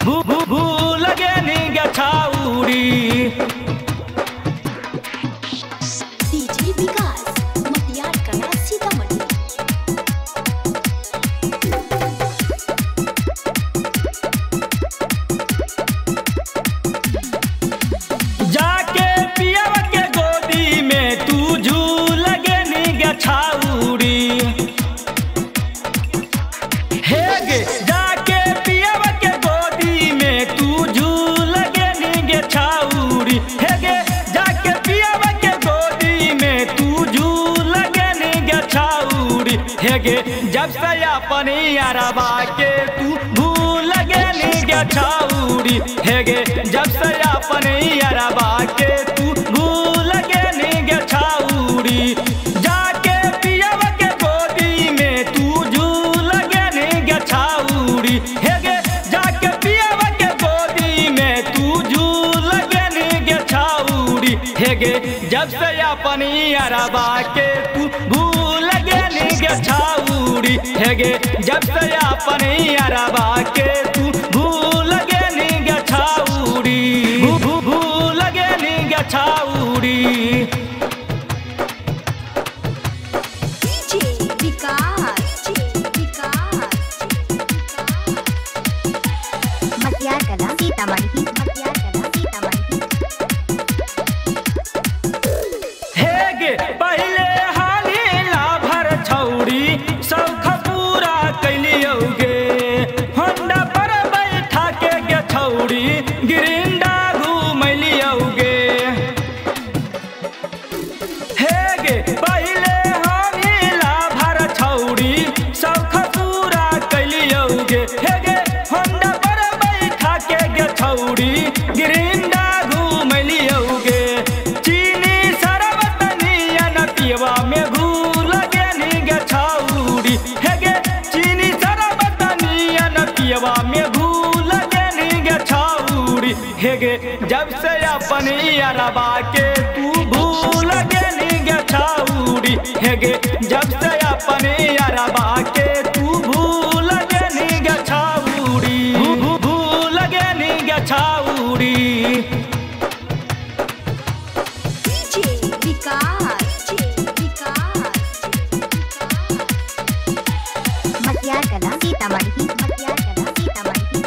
भूल गेनी गे छाउरी। डीजे विकास मटियार कला सीतामढ़ी। जाके पियवा के गोदी में तू झूल गेनी गे छाउरी। हे गे जाके पियवा के गोदी में तू झूल गेनी गे छाउरी। हे गे जाके पियवा के गोदी में तू झूल गेनी गे छाउरी। हे गे जब से अपनी अरबा के तू भूल गेनी गे छाउरी। हे गे जब से अपनी अरबा के तू भूल गेनी गे छाउरी। जाके पियवा के गोदी में तू झूल गेनी गे छाउरी। हे गे जाके पियवा के गोदी में तू झूल गेनी गे छाउरी। हे गे जब से अपनी अरबा के तू भूल गेनी गे छाउरी। हे गे जब से अपनी अरबा के तू भूल गेनी गे छाउरी। भूल गेनी गे छाउरी। डीजे विकास मटियार कला सीतामढ़ी। मटियार कला सीतामढ़ी। हे गे पहले हाली लाभर छौरी सौख पूरा कैलियो गे। होंडा पर बैठा के गे छौरी गिरिंडा घूमलियो गे। हे गे पहले हाली लाभर छौरी सौख पूरा कैलियो गे। हे गे होंडा पर बैठा के गे छौरी गिरिंडा घूमलियो गे। चीनी शरबत नियन पियवा में घूल गेनी गे छाउरी। हे गे चीनी शरबत नियन पियवा में घूल गेनी गे छाउरी। हे गे जब से अपनी अरबा के तू भूल गेनी गे छाउरी। हे गे जब से अपनी अरबा के तू भूल गेनी गे छाउरी। भूल गेनी गे छाउरी। डीजे विकास मटियार कला सीतामढ़ी। मटियार कला सीतामढ़ी।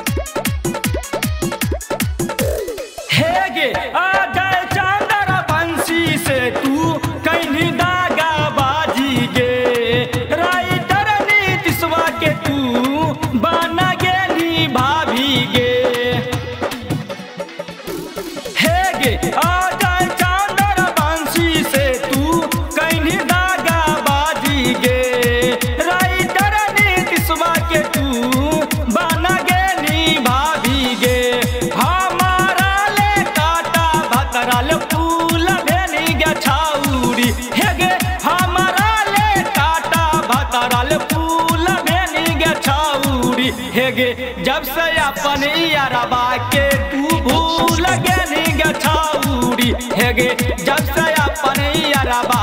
हे गे अजय चंद्र बंशी से तू कहीं दागा बाजी गे। राइटर नीतीशवा के तू बना गेनी भाभी गे। हे गे अजय चंद्र बंशी से तू कहीं दागा बाजी गे। राइटर नीतीशवा के तू बना गेनी भाभी गे। हमारा ले काटा भतरा ले फूल भेनी गे छाउरी। हे गे हमारा ले काटा भतरा ले फूल भेनी गे छाउरी। हे गे जब से अपनी अरबा के तू भूल गेनी गे छाउरी। हे गे जब से अपनी अरबा